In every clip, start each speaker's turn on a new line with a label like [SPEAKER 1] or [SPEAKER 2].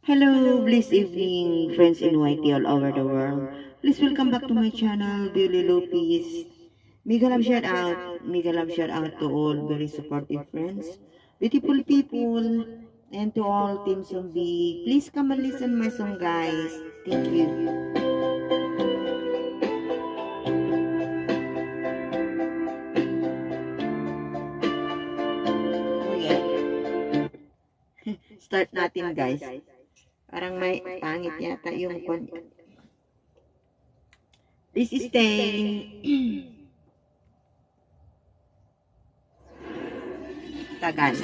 [SPEAKER 1] Hello, blessed evening, friends in YT all over the world. Please welcome back to my channel, Billy Lopez. Mega love shout out to all very supportive friends, beautiful people, and to all Team Zombie. Please come and listen my song, guys. Thank you. Oh yeah, start natin guys. Parang may pangit yata yung kon. This is staying Tagal.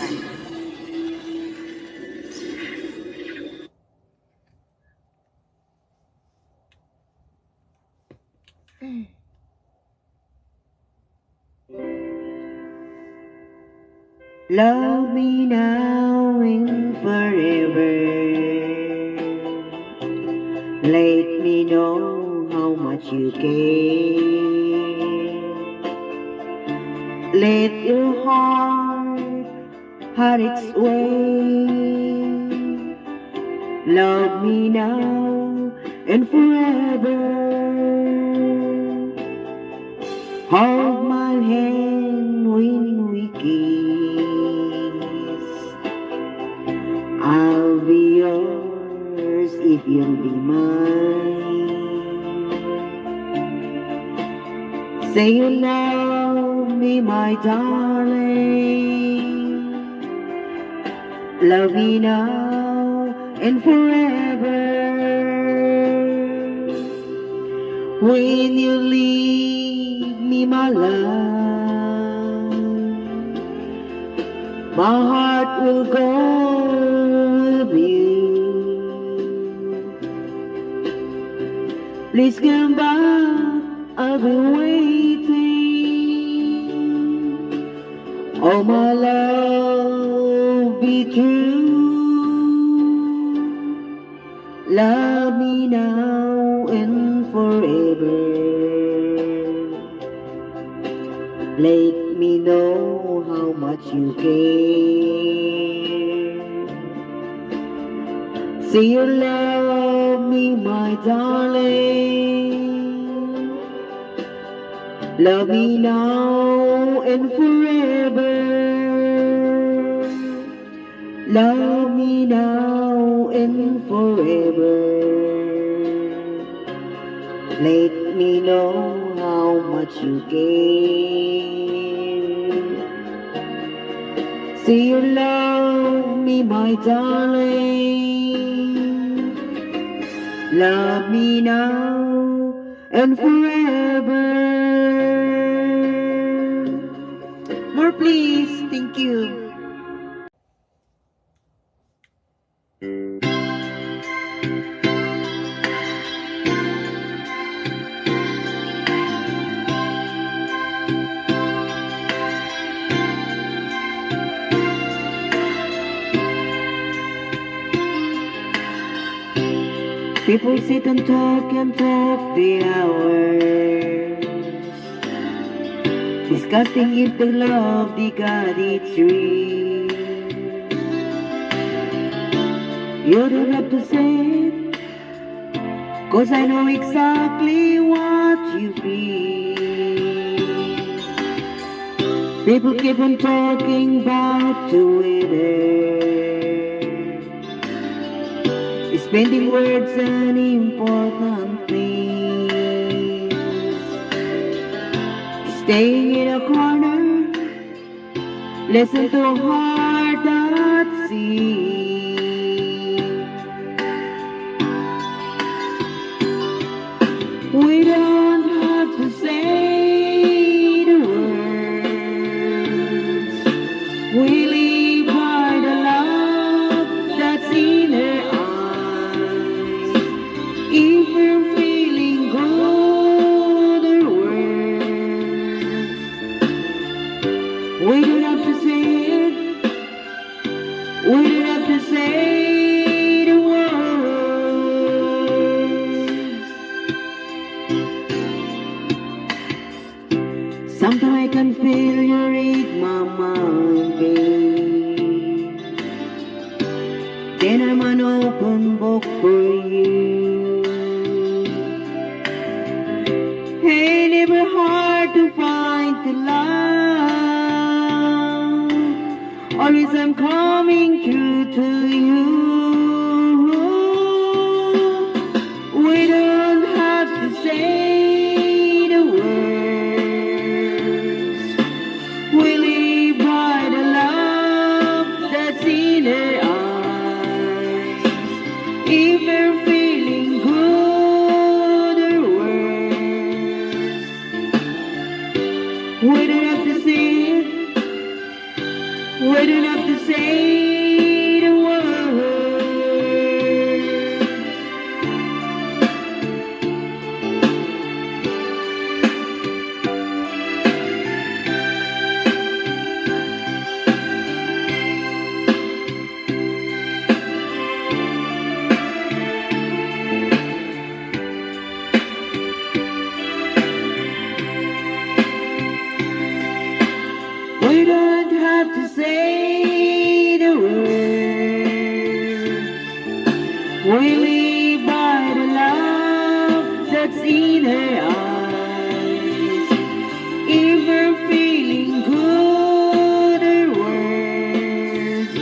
[SPEAKER 1] Love me now and forever. Let me know how much you care. Let your heart have its way. Love me now and forever. Hold my hand when we kiss. I'll be yours if you'll be mine. Say you love me, my darling. Love me now and forever. When you leave me, my love, my heart will go with you. Please come back, I'll be waiting. Oh, my love, be true. Love me now and forever. Let me know how much you care. Say you love me, my darling. Love me now and forever. Love me now and forever. Let me know how much you care. Say you love me, my darling. Love me now and forever. More please, thank you. People sit and talk the hours, discussing if the love they got it's real. You don't have to say it, 'cause I know exactly what you feel. People keep on talking about together, spending words on important things, staying in a corner, listen to a heart that sings. We don't have to say the words, we live by the love that's in her eyes. If we're feeling good or worse, we don't have to say it, we don't have to say the words. an open book for you. Hey, never hard to find the love. Always I'm coming true to you. We don't have to say the words. We live by the love that's in our eyes. If we're feeling good or worse, we don't have to say it. We don't have to say the words. We don't have to say the words. We live by the love that's in our eyes. If we're feeling good or worse,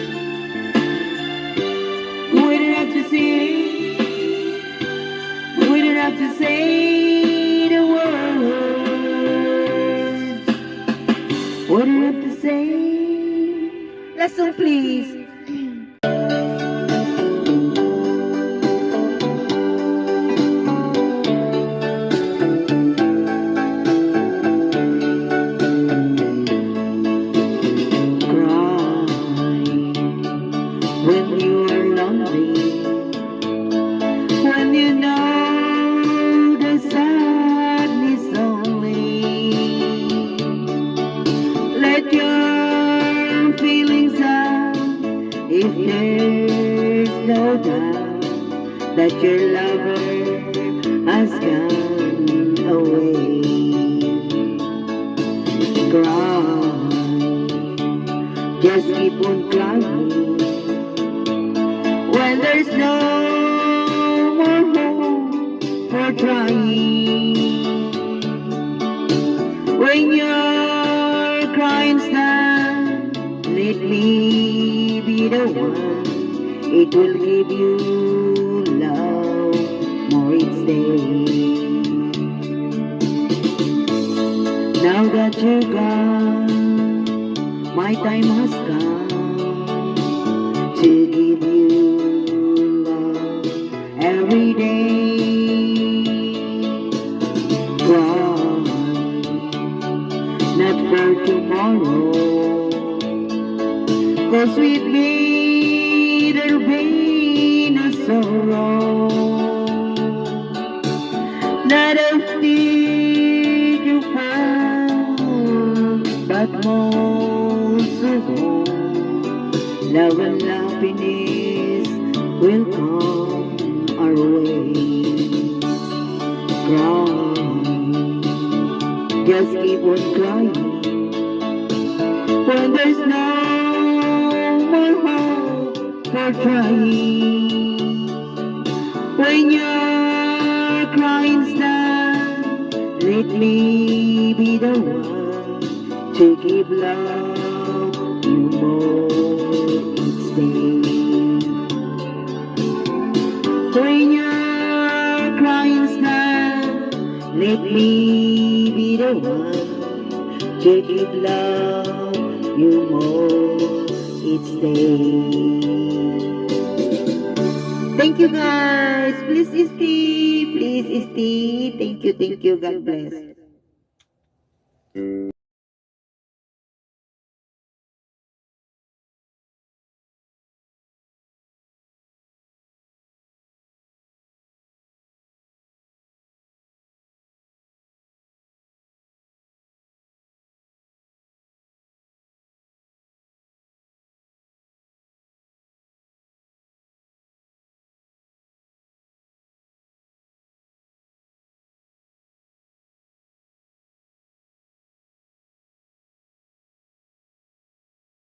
[SPEAKER 1] we don't have to say. We don't have to say the words. What do you have to say? Last song, please. Cry when you are lonely, when you know the sadness only. Let your feelings out if there's no doubt that your lover has gone away. Cry, just keep on crying when there's no more hope for trying. When you're crying, stand, let me be the one. It will give you love more each day. Now that you're gone, my time has come to give you love every day. Cry, not for tomorrow, 'cause with me there'll be no sorrow. Not a tear you fall, but most of all, love and happiness will come our way. Cry, just keep on crying when there's no more hope for trying. When you're crying, stand, let me be the one to give love you more each day. When you're crying, stand, let me be the one to give love you more each day. Thank you guys. Please stay. Please stay. Thank you. God bless.